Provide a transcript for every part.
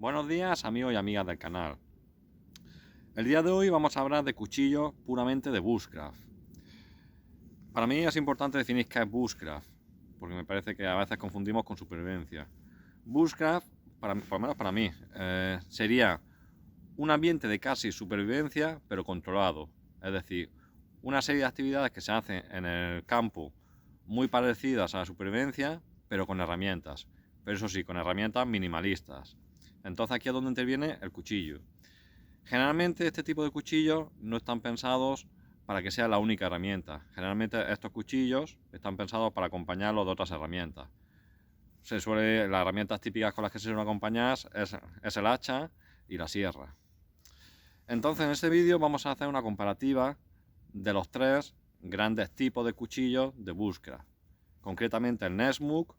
Buenos días, amigos y amigas del canal. El día de hoy vamos a hablar de cuchillos puramente de bushcraft. Para mí es importante definir qué es bushcraft, porque me parece que a veces confundimos con supervivencia. Bushcraft, por lo menos para mí, sería un ambiente de casi supervivencia, pero controlado. Es decir, una serie de actividades que se hacen en el campo muy parecidas a la supervivencia, pero con herramientas. Pero eso sí, con herramientas minimalistas. Entonces aquí es donde interviene el cuchillo. Generalmente este tipo de cuchillos no están pensados para que sea la única herramienta. Generalmente estos cuchillos están pensados para acompañarlos de otras herramientas. Las herramientas típicas con las que se suelen acompañar es el hacha y la sierra. Entonces en este vídeo vamos a hacer una comparativa de los tres grandes tipos de cuchillos de bushcraft. Concretamente el Nessmuk,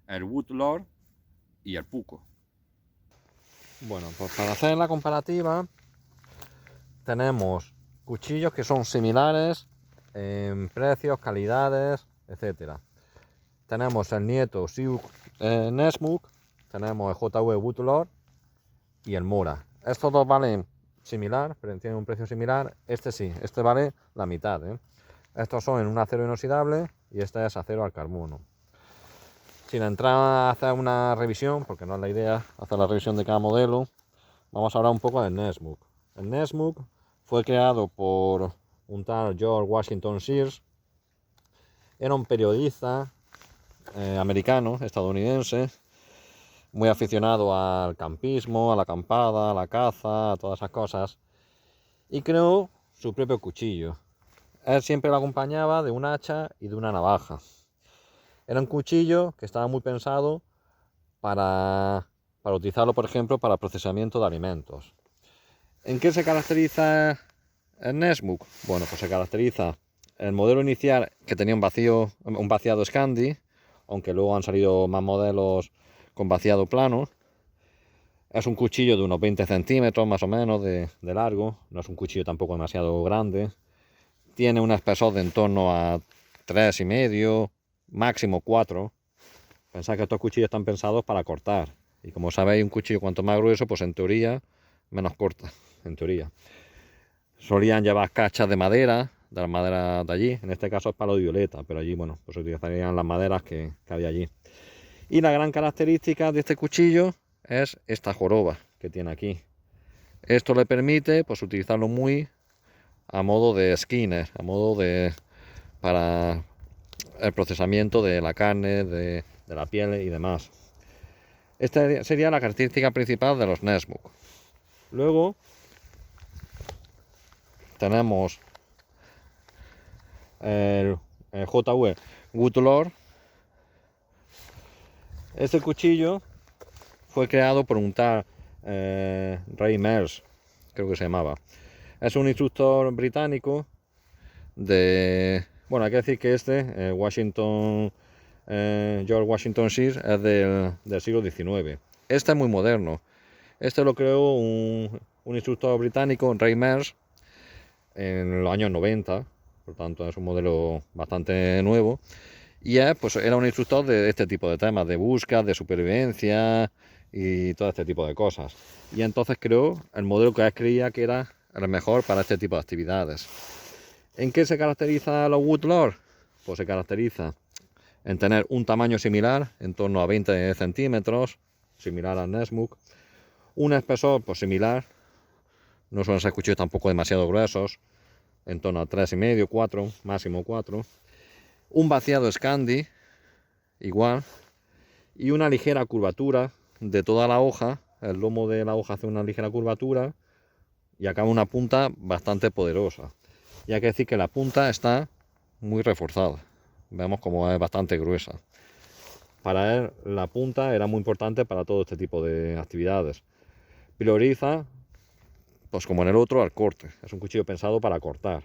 el Woodlord y el Puukko. Bueno, pues para hacer la comparativa tenemos cuchillos que son similares en precios, calidades, etcétera. Tenemos el Nieto Siuk Nessmuk, tenemos el JV Woodlord y el Mora. Estos dos valen similar, pero tienen un precio similar. Este sí, este vale la mitad, ¿eh? Estos son en un acero inoxidable y este es acero al carbono. Sin entrar a hacer una revisión, porque no es la idea hacer la revisión de cada modelo, vamos a hablar un poco del Nessmuk. El Nessmuk fue creado por un tal George Washington Shears. Era un periodista americano, estadounidense, muy aficionado al campismo, a la acampada, a la caza, a todas esas cosas, y creó su propio cuchillo. Él siempre lo acompañaba de un hacha y de una navaja. Era un cuchillo que estaba muy pensado para utilizarlo, por ejemplo, para procesamiento de alimentos. ¿En qué se caracteriza el Nessmuk? Bueno, pues se caracteriza el modelo inicial, que tenía un vaciado Scandi, aunque luego han salido más modelos con vaciado plano. Es un cuchillo de unos 20 centímetros más o menos de largo, no es un cuchillo tampoco demasiado grande. Tiene un espesor de en torno a 3,5, máximo 4. Pensad que estos cuchillos están pensados para cortar. Y como sabéis, un cuchillo cuanto más grueso, pues en teoría, menos corta, en teoría. Solían llevar cachas de madera, de las maderas de allí. En este caso es palo de violeta, pero allí, bueno, pues utilizarían las maderas que había allí. Y la gran característica de este cuchillo es esta joroba que tiene aquí. Esto le permite, pues, utilizarlo muy a modo de skinner, a modo de para el procesamiento de la carne, de la piel y demás. Esta sería la característica principal de los Nessmuk. Luego tenemos el JV Woodlord. Este cuchillo fue creado por un tal Ray Mills, creo que se llamaba. Es un instructor británico de... Bueno, hay que decir que este, George Washington Shears, es del siglo XIX. Este es muy moderno. Este lo creó un instructor británico, Ray Mills, en los años 90. Por tanto, es un modelo bastante nuevo. Y pues, era un instructor de este tipo de temas, de búsqueda, de supervivencia y todo este tipo de cosas. Y entonces creó el modelo que él creía que era el mejor para este tipo de actividades. ¿En qué se caracteriza los Woodlord? Pues se caracteriza en tener un tamaño similar, en torno a 20 centímetros, similar al Nessmuk. Un espesor pues similar, no suelen ser cuchillos tampoco demasiado gruesos, en torno a 3,5, 4, máximo 4. Un vaciado Scandi, igual, y una ligera curvatura de toda la hoja. El lomo de la hoja hace una ligera curvatura y acaba una punta bastante poderosa. Y hay que decir que la punta está muy reforzada. Vemos como es bastante gruesa. Para él la punta era muy importante para todo este tipo de actividades. Prioriza, pues como en el otro, al corte. Es un cuchillo pensado para cortar.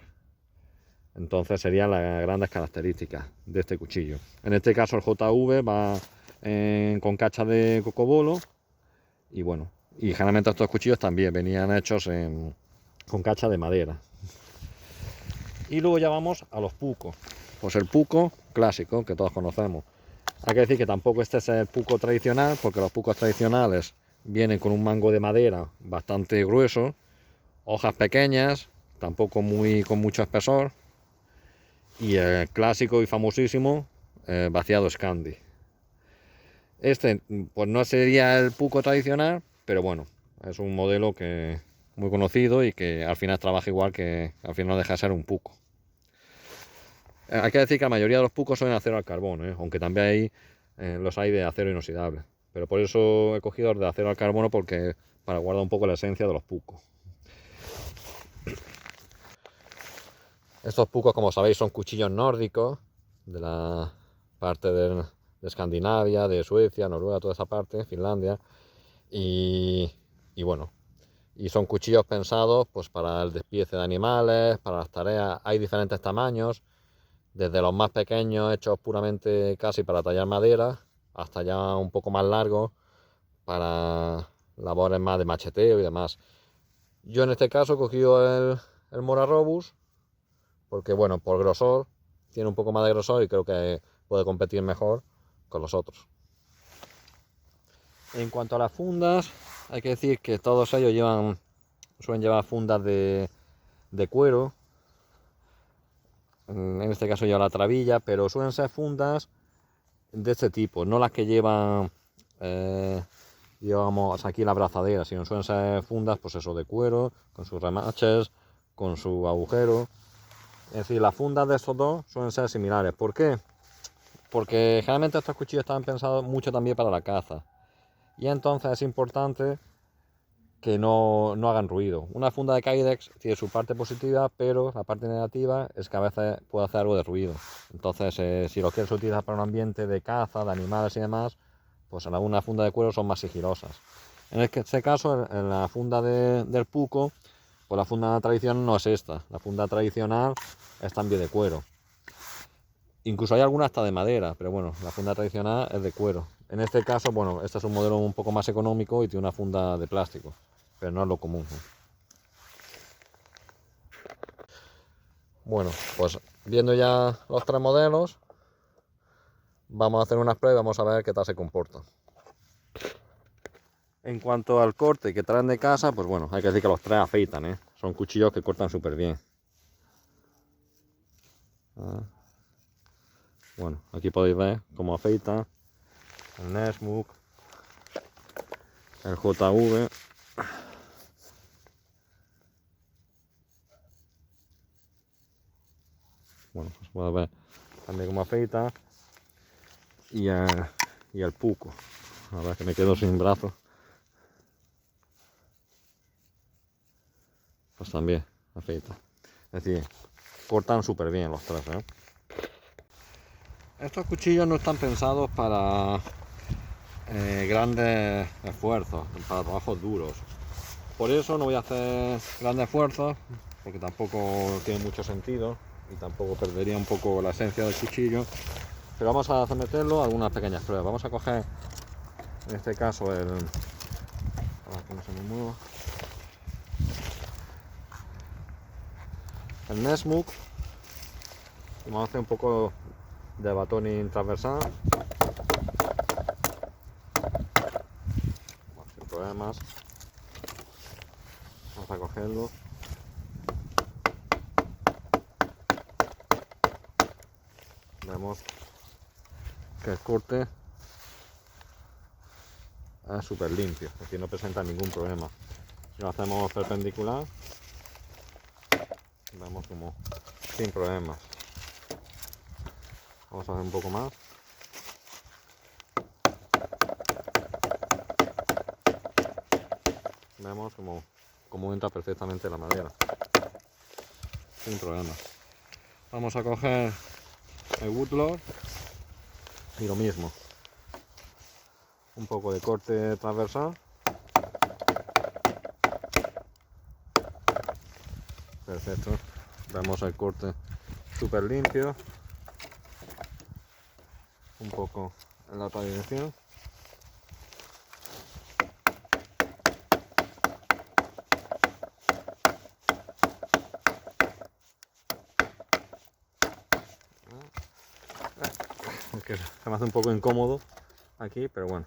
Entonces serían las grandes características de este cuchillo. En este caso el JV va con cacha de cocobolo. Y bueno, y generalmente estos cuchillos también venían hechos con cacha de madera. Y luego ya vamos a los Puukko. Pues el Puukko clásico, que todos conocemos. Hay que decir que tampoco este es el Puukko tradicional, porque los Puukkos tradicionales viene con un mango de madera bastante grueso, hojas pequeñas, tampoco con mucho espesor, y el clásico y famosísimo vaciado Scandi. Este pues no sería el puco tradicional, pero bueno, es un modelo que muy conocido y que al final trabaja igual, que al final no deja de ser un puco. Hay que decir que la mayoría de los pucos son de acero al carbón, aunque también los hay de acero inoxidable. Pero por eso he cogido los de acero al carbono, porque para guardar un poco la esencia de los pucos. Estos pucos, como sabéis, son cuchillos nórdicos de la parte de Escandinavia, de Suecia, Noruega, toda esa parte, Finlandia. Y bueno, y son cuchillos pensados pues para el despiece de animales, para las tareas. Hay diferentes tamaños, desde los más pequeños hechos puramente casi para tallar madera, hasta ya un poco más largos para labores más de macheteo y demás. Yo en este caso he cogido el Mora Robus, porque bueno, por grosor, tiene un poco más de grosor y creo que puede competir mejor con los otros. En cuanto a las fundas, hay que decir que todos ellos suelen llevar fundas de cuero. En este caso lleva la trabilla, pero suelen ser fundas de este tipo, no las que llevan digamos aquí la abrazadera, sino suelen ser fundas pues eso, de cuero, con sus remaches, con su agujero. Es decir, las fundas de estos dos suelen ser similares. ¿Por qué? Porque generalmente estos cuchillos están pensados mucho también para la caza, y entonces es importante que no hagan ruido. Una funda de Kydex tiene su parte positiva, pero la parte negativa es que a veces puede hacer algo de ruido. Entonces, si lo quieres utilizar para un ambiente de caza, de animales y demás, pues en alguna funda de cuero son más sigilosas. En este caso, en la funda del puco, pues la funda tradicional no es esta. La funda tradicional es también de cuero. Incluso hay alguna hasta de madera, pero bueno, la funda tradicional es de cuero. En este caso, bueno, este es un modelo un poco más económico y tiene una funda de plástico, pero no es lo común. Bueno, pues viendo ya los tres modelos, vamos a hacer unas pruebas y vamos a ver qué tal se comporta. En cuanto al corte que traen de casa, pues bueno, hay que decir que los tres afeitan, son cuchillos que cortan súper bien. Bueno, aquí podéis ver cómo afeita el Nesmuk, el JV. Bueno, pues puedes ver también cómo afeita. Y el puco. La verdad es que me quedo sin brazos. Pues también afeita. Es decir, cortan súper bien los tres, Estos cuchillos no están pensados para grandes esfuerzos, para trabajos duros. Por eso no voy a hacer grandes esfuerzos, porque tampoco tiene mucho sentido y tampoco perdería un poco la esencia del cuchillo. Pero vamos a someterlo a algunas pequeñas pruebas. Vamos a coger, en este caso, a ver que no se me mueva, el Nesmuk, y vamos a hacer un poco de batoning transversal, sin problemas. Vamos a cogerlo. Vemos que el corte es súper limpio, es decir, no presenta ningún problema. Si lo hacemos perpendicular, vemos como sin problemas. Vamos a hacer un poco más. Vemos como entra perfectamente la madera, sin problemas. Vamos a coger el Woodlord y lo mismo, un poco de corte transversal. Perfecto, vemos el corte súper limpio, un poco en la otra dirección. Aunque se me hace un poco incómodo aquí, pero bueno.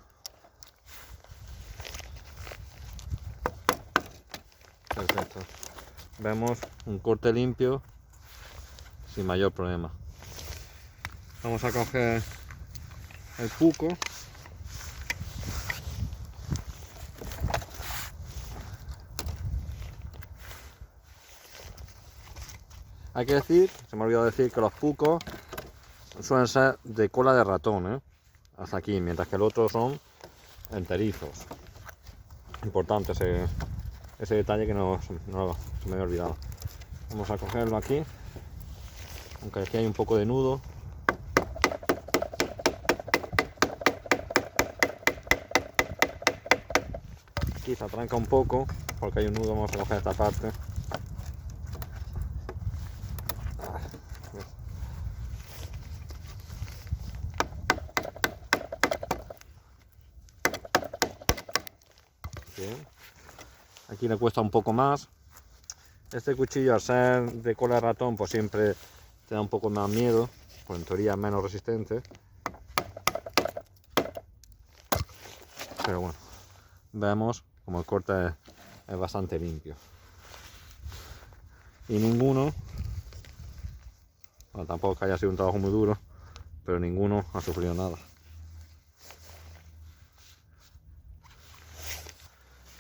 Perfecto. Vemos un corte limpio sin mayor problema. Vamos a coger el puco. Hay que decir, se me ha olvidado decir, que los pucos suelen ser de cola de ratón, hasta aquí, mientras que el otro son enterizos. Importante ese detalle que no se me había olvidado. Vamos a cogerlo aquí, aunque aquí hay un poco de nudo. Aquí se atranca un poco porque hay un nudo. Vamos a coger esta parte. Bien. Aquí le cuesta un poco más. Este cuchillo, al ser de cola de ratón, pues siempre te da un poco más miedo, pues en teoría es menos resistente. Pero bueno, vemos como el corte es bastante limpio. Y ninguno, bueno, tampoco que haya sido un trabajo muy duro, pero ninguno ha sufrido nada.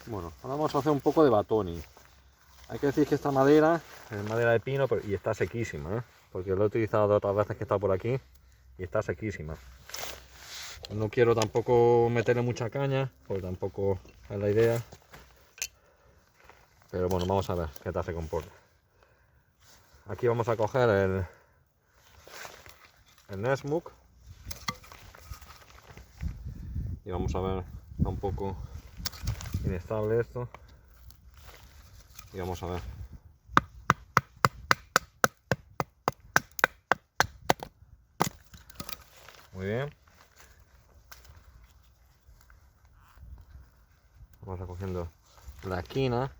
Bueno, ahora vamos a hacer un poco de batoning. Hay que decir que esta madera es madera de pino y está sequísima, porque lo he utilizado de otras veces que está por aquí y está sequísima. No quiero tampoco meterle mucha caña, porque tampoco es la idea. Pero bueno, vamos a ver qué tal se comporta. Aquí vamos a coger el Nesmuk y vamos a ver, está un poco inestable esto. Y vamos a ver. Muy bien. Vamos a cogiendo la esquina.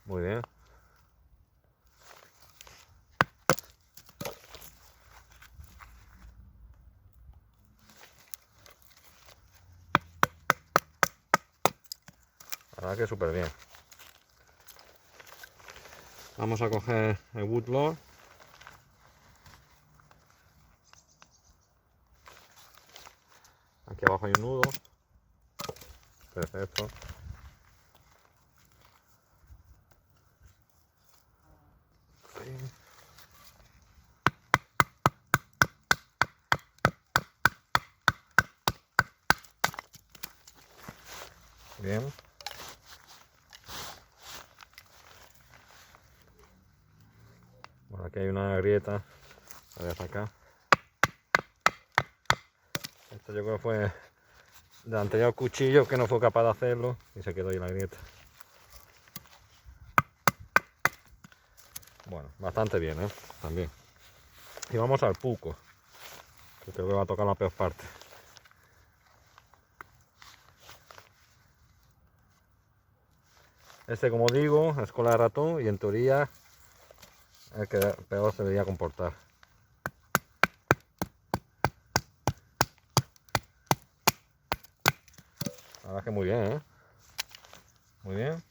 Muy bien. La verdad que súper bien. Vamos a coger el Woodlore. Aquí abajo hay un nudo. Perfecto. Bien. Bueno, aquí hay una grieta. La voy a sacar. Esto yo creo que fue del anterior cuchillo que no fue capaz de hacerlo y se quedó ahí la grieta. Bueno, bastante bien, también. Y vamos al puco, que creo que va a tocar la peor parte. Este, como digo, es cola de ratón y en teoría es el que peor se debería comportar. La verdad que muy bien, muy bien.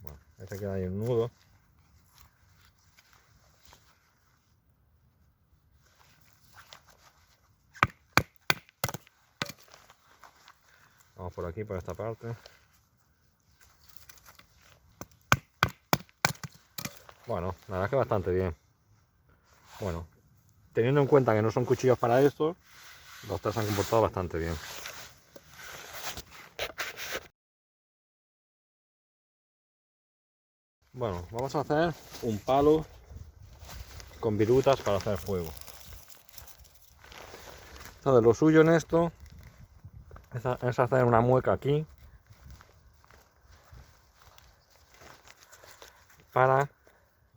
Bueno, este queda ahí un nudo. Vamos por aquí, por esta parte. Bueno, la verdad que bastante bien. Bueno, teniendo en cuenta que no son cuchillos para esto, los tres han comportado bastante bien. Bueno, vamos a hacer un palo con virutas para hacer fuego. Entonces, lo suyo en esto es hacer una mueca aquí para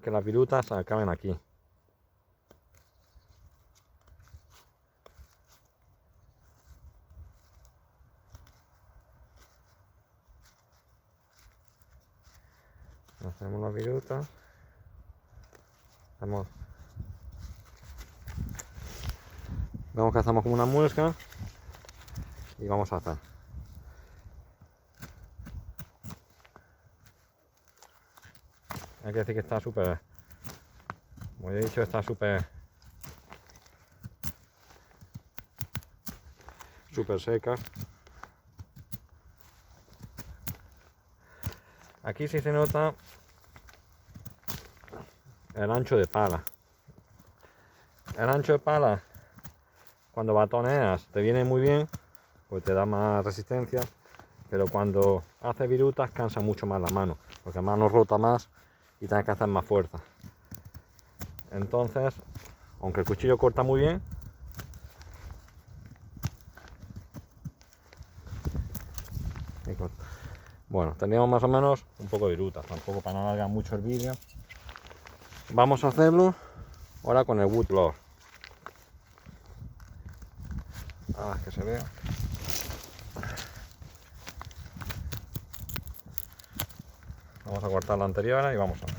que las virutas acaben aquí. Hacemos la viruta. Vemos que hacemos como una muesca y vamos a hacer. Hay que decir que está súper, como ya he dicho, está súper seca. Aquí sí se nota el ancho de pala. El ancho de pala, cuando batoneas, te viene muy bien, pues te da más resistencia, pero cuando haces virutas cansa mucho más la mano, porque la mano rota más y tienes que hacer más fuerza. Entonces, aunque el cuchillo corta muy bien, bueno, tendríamos más o menos un poco de virutas, tampoco para no alargar mucho el vídeo. Vamos a hacerlo ahora con el Woodlord. Que se vea. Vamos a cortar la anterior y vamos a ver.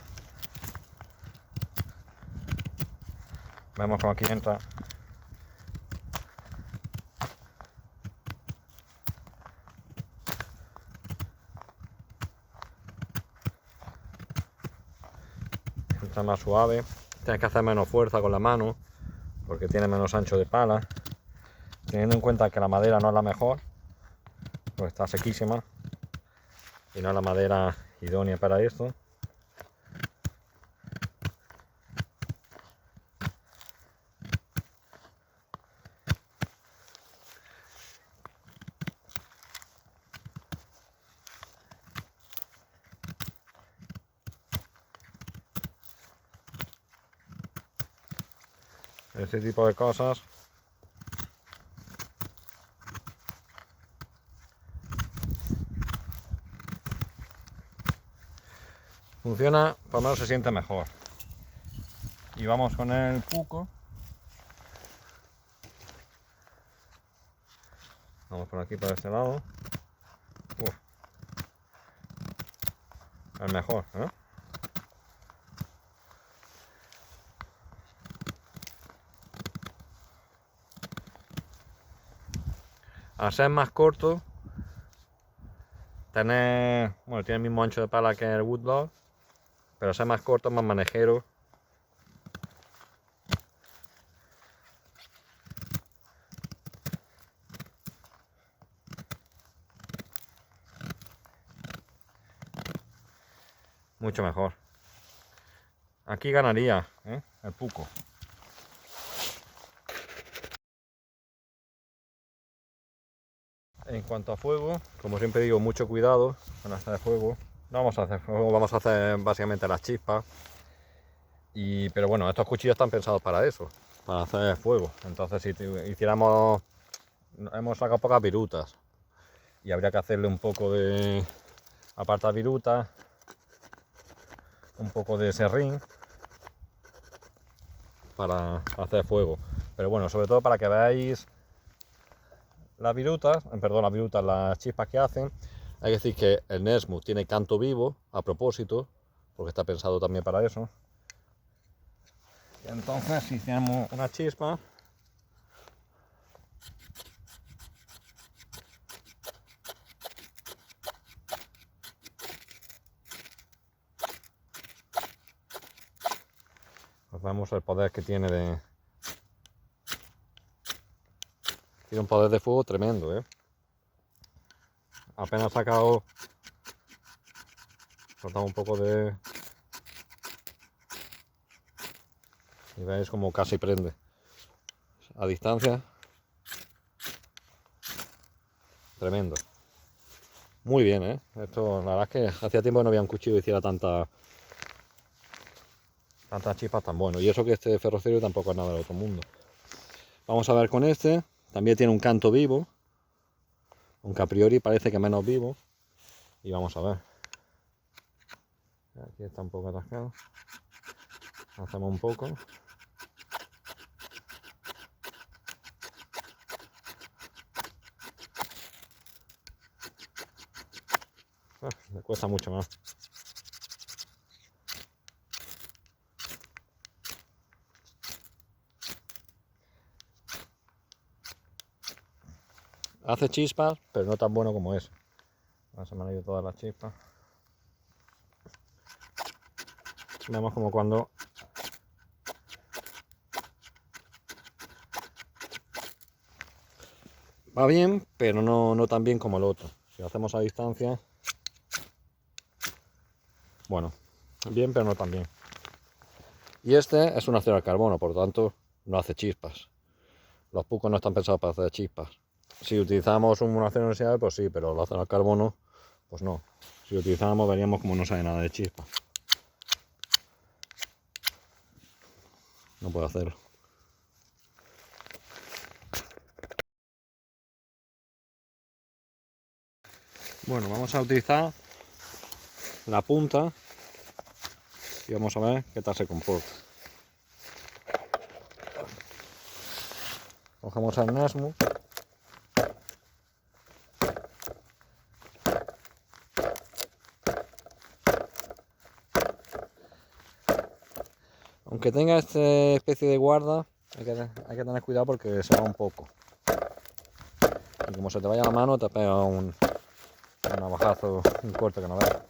Vemos como aquí entra más suave. Tienes que hacer menos fuerza con la mano porque tiene menos ancho de pala, teniendo en cuenta que la madera no es la mejor, pues está sequísima y no es la madera idónea para esto. Este tipo de cosas funciona, por lo menos se siente mejor. Y vamos con el puco. Vamos por aquí, por este lado. El mejor, ¿eh? Al ser más corto, tiene el mismo ancho de pala que el Woodlord, pero al ser más corto, más manejero. Mucho mejor. Aquí ganaría, el puco. En cuanto a fuego, como siempre digo, mucho cuidado con hacer fuego. No vamos a hacer fuego, vamos a hacer básicamente las chispas. Pero bueno, estos cuchillos están pensados para eso, para hacer fuego. Entonces, si hiciéramos, hemos sacado pocas virutas y habría que hacerle un poco de apartar virutas, un poco de serrín para hacer fuego. Pero bueno, sobre todo para que veáis las virutas, las chispas que hacen. Hay que decir que el Nesmut tiene canto vivo a propósito, porque está pensado también para eso. Y entonces, si hacemos una chispa, pues vemos el poder que tiene tiene un poder de fuego tremendo, Apenas sacado, soltamos un poco de... y veis como casi prende. A distancia, tremendo. Muy bien, Esto, la verdad es que hacía tiempo que no había un cuchillo que hiciera tantas chispas tan bueno. Y eso que este ferrocerio tampoco es nada del otro mundo. Vamos a ver con este. También tiene un canto vivo, aunque a priori parece que menos vivo. Y vamos a ver. Aquí está un poco atascado. Hacemos un poco. Me cuesta mucho más. Hace chispas, pero no tan bueno como ese. Ahora se me han ido todas las chispas. Vemos como cuando va bien, pero no tan bien como el otro. Si lo hacemos a distancia, bueno, bien, pero no tan bien. Y este es un acero al carbono, por lo tanto no hace chispas. Los pucos no están pensados para hacer chispas. Si utilizamos un acero inoxidable, pues sí, pero el acero al carbono, pues no. Si lo utilizamos, veríamos como no sale nada de chispas. No puedo hacerlo. Bueno, vamos a utilizar la punta y vamos a ver qué tal se comporta. Cogemos el Nesmuk. Aunque tenga esta especie de guarda, hay que tener cuidado porque se va un poco. Y como se te vaya la mano, te pega un navajazo, un corte que no veas.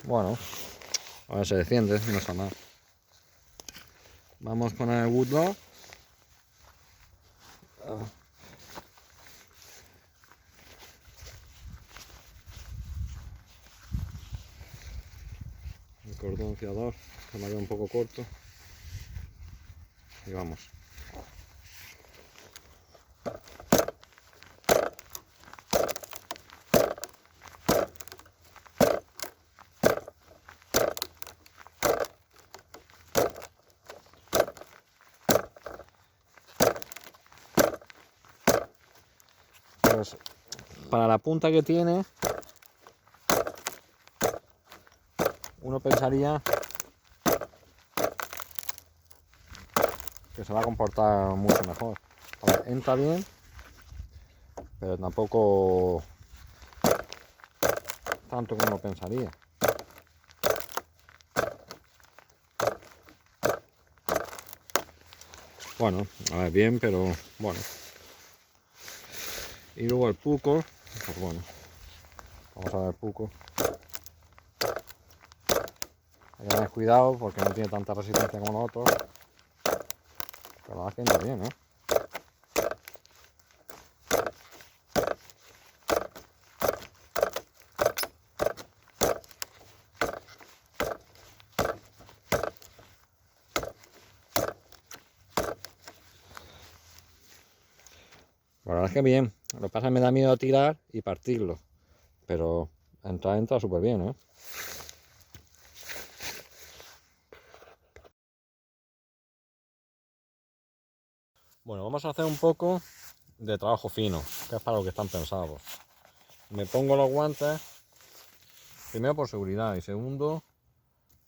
Bueno, a ver, se defiende, no está mal. Vamos con el Woodlock. El cordón fiador, se me ha quedado un poco corto. Y vamos. Pues para la punta que tiene, uno pensaría que se va a comportar mucho mejor. A ver, entra bien, pero tampoco tanto como uno pensaría. Bueno, a ver, bien, pero bueno. Y luego el puco, pues bueno, vamos a ver el puco. Hay que tener cuidado porque no tiene tanta resistencia como los otros. Pero la verdad es que entra bien, ¿eh? La verdad es que bien. Lo que pasa es que me da miedo tirar y partirlo. Pero entra súper bien, ¿eh? Bueno, vamos a hacer un poco de trabajo fino, que es para lo que están pensados. Me pongo los guantes, primero por seguridad y segundo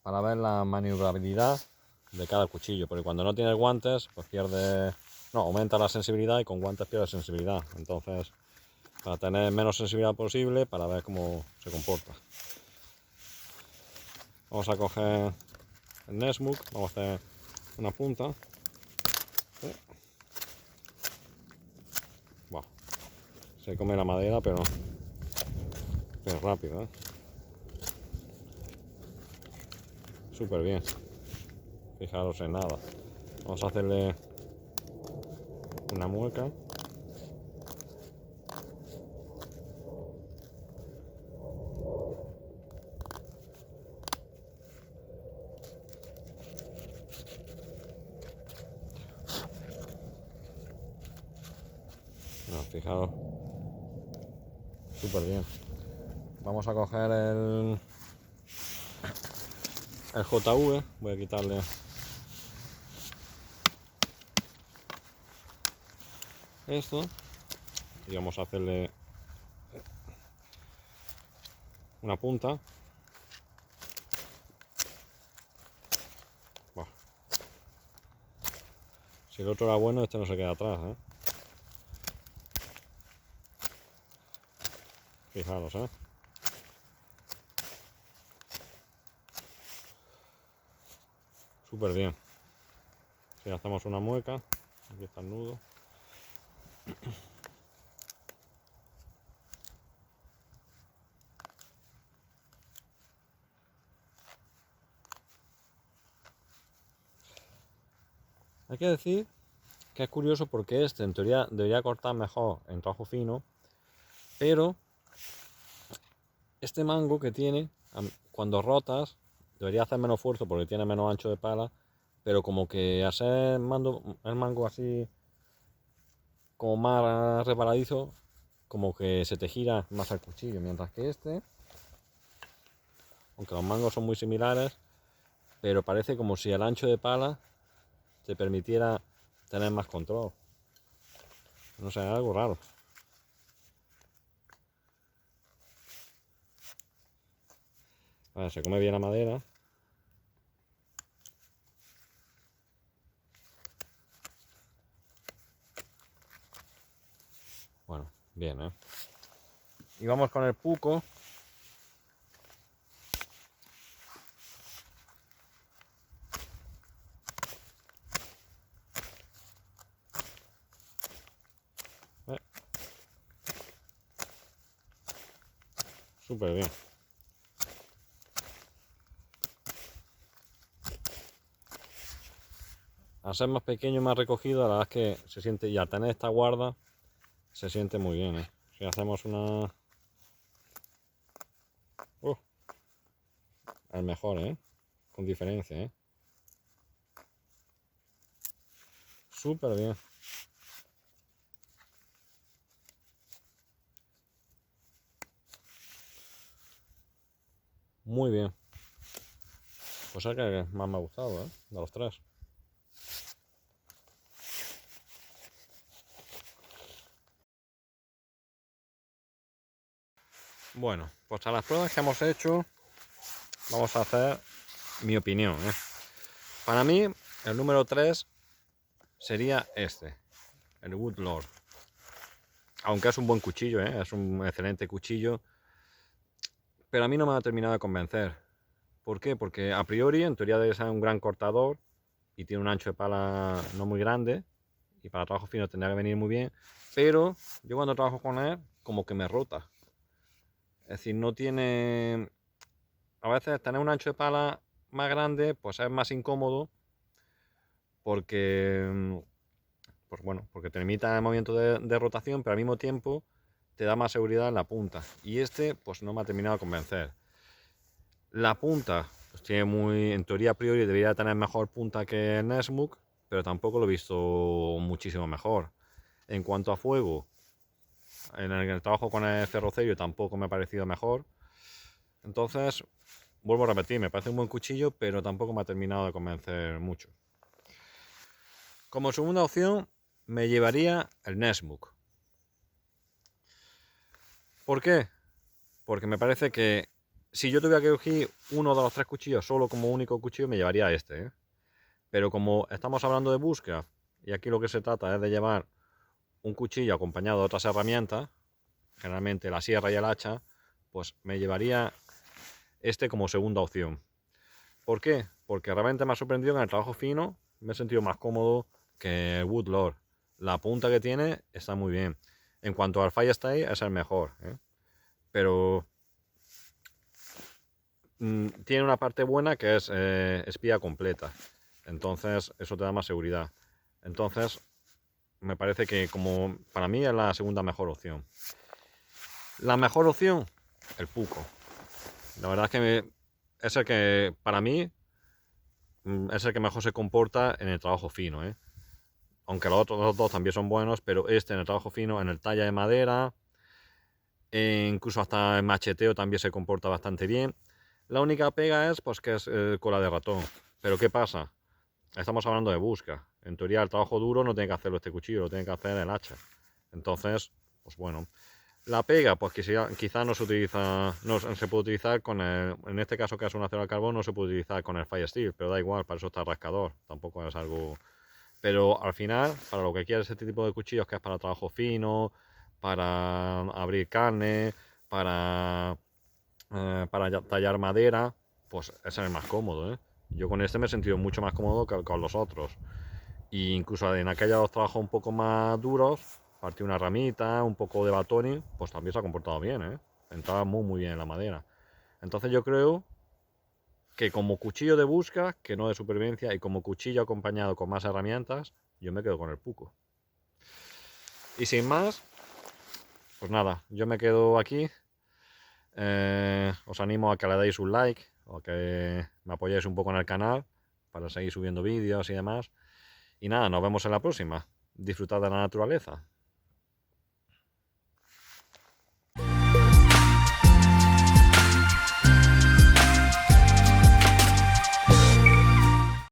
para ver la maniobrabilidad de cada cuchillo, porque cuando no tienes guantes, pues aumenta la sensibilidad y con guantes pierde sensibilidad. Entonces, para tener menos sensibilidad posible, para ver cómo se comporta. Vamos a coger el Nesmuk, vamos a hacer una punta. Bueno, se come la madera, pero rápido, ¿eh? Súper bien. Fijaros en nada. Vamos a hacerle una mueca. No, fijaros. Súper bien. Vamos a coger el JV. Voy a quitarle esto. Y vamos a hacerle una punta. Bueno. Si el otro era bueno, este no se queda atrás, ¿eh? Fijaros, ¿eh? súper bien. Si hacemos una mueca, aquí está el nudo. Hay que decir que es curioso porque este en teoría debería cortar mejor en trabajo fino, pero este mango que tiene, cuando rotas, debería hacer menos esfuerzo porque tiene menos ancho de pala, pero como que hacer el mango así como más resbaladizo, como que se te gira más el cuchillo, mientras que este, aunque los mangos son muy similares, pero parece como si el ancho de pala te permitiera tener más control. No sé, algo raro. A ver, se come bien la madera. Bueno, bien, ¿eh? Y vamos con el puco. Súper bien. Al ser más pequeño y más recogido, la verdad es que se siente, y al tener esta guarda, se siente muy bien, ¿eh? Si hacemos una... el mejor, ¿eh? Con diferencia, ¿eh? Súper bien. Muy bien. Pues es el que más me ha gustado, ¿eh? De los tres. Bueno, pues a las pruebas que hemos hecho, vamos a hacer mi opinión, ¿eh? Para mí, el número 3 sería este, el Woodlord. Aunque es un buen cuchillo, ¿eh? Es un excelente cuchillo, pero a mí no me ha terminado de convencer. ¿Por qué? Porque a priori, en teoría debe ser un gran cortador y tiene un ancho de pala no muy grande y para trabajo fino tendría que venir muy bien, pero yo cuando trabajo con él, como que me rota. Es decir, no tiene... A veces tener un ancho de pala más grande, pues es más incómodo porque, pues bueno, porque te limita el movimiento de rotación, pero al mismo tiempo te da más seguridad en la punta. Y este, pues no me ha terminado de convencer. La punta, pues tiene muy, en teoría a priori debería tener mejor punta que el Nesmuk, pero tampoco lo he visto muchísimo mejor. En cuanto a fuego, en el trabajo con el ferrocerio tampoco me ha parecido mejor. Entonces, vuelvo a repetir, me parece un buen cuchillo, pero tampoco me ha terminado de convencer mucho. Como segunda opción, me llevaría el Nesmuk. ¿Por qué? Porque me parece que si yo tuviera que elegir uno de los tres cuchillos solo como único cuchillo, me llevaría este, ¿eh? Pero como estamos hablando de búsqueda, y aquí lo que se trata es de llevar un cuchillo acompañado de otras herramientas, generalmente la sierra y el hacha, pues me llevaría este como segunda opción. ¿Por qué? Porque realmente me ha sorprendido que en el trabajo fino me he sentido más cómodo que el Woodlord. La punta que tiene está muy bien. En cuanto al Firestyle es el mejor, ¿eh? Pero tiene una parte buena que es espía completa. Entonces eso te da más seguridad. Entonces me parece que como para mí es la segunda mejor opción. La mejor opción, el Puco. La verdad es que es el que para mí es el que mejor se comporta en el trabajo fino, ¿eh? Aunque los otros dos también son buenos, pero este en el trabajo fino, en el talla de madera, e incluso hasta el macheteo también se comporta bastante bien. La única pega es pues que es cola de ratón. Pero ¿qué pasa? Estamos hablando de busca. En teoría el trabajo duro no tiene que hacerlo este cuchillo, lo tiene que hacer el hacha. Entonces, pues bueno. La pega, pues quizá no se utiliza, no se puede utilizar con el, en este caso que es un acero al carbón, no se puede utilizar con el Fire Steel, pero da igual, para eso está el rascador, tampoco es algo... Pero al final, para lo que quieres este tipo de cuchillos, que es para trabajo fino, para abrir carne, para tallar madera, pues es el más cómodo, ¿eh? Yo con este me he sentido mucho más cómodo que con los otros. E incluso en aquellos trabajos un poco más duros, partí una ramita, un poco de batoning, pues también se ha comportado bien, ¿eh? Entraba muy bien en la madera. Entonces yo creo que como cuchillo de busca, que no de supervivencia, y como cuchillo acompañado con más herramientas, yo me quedo con el Puco. Y sin más, pues nada, yo me quedo aquí. Os animo a que le deis un like o que me apoyéis un poco en el canal para seguir subiendo vídeos y demás. Y nada, nos vemos en la próxima. Disfrutad de la naturaleza.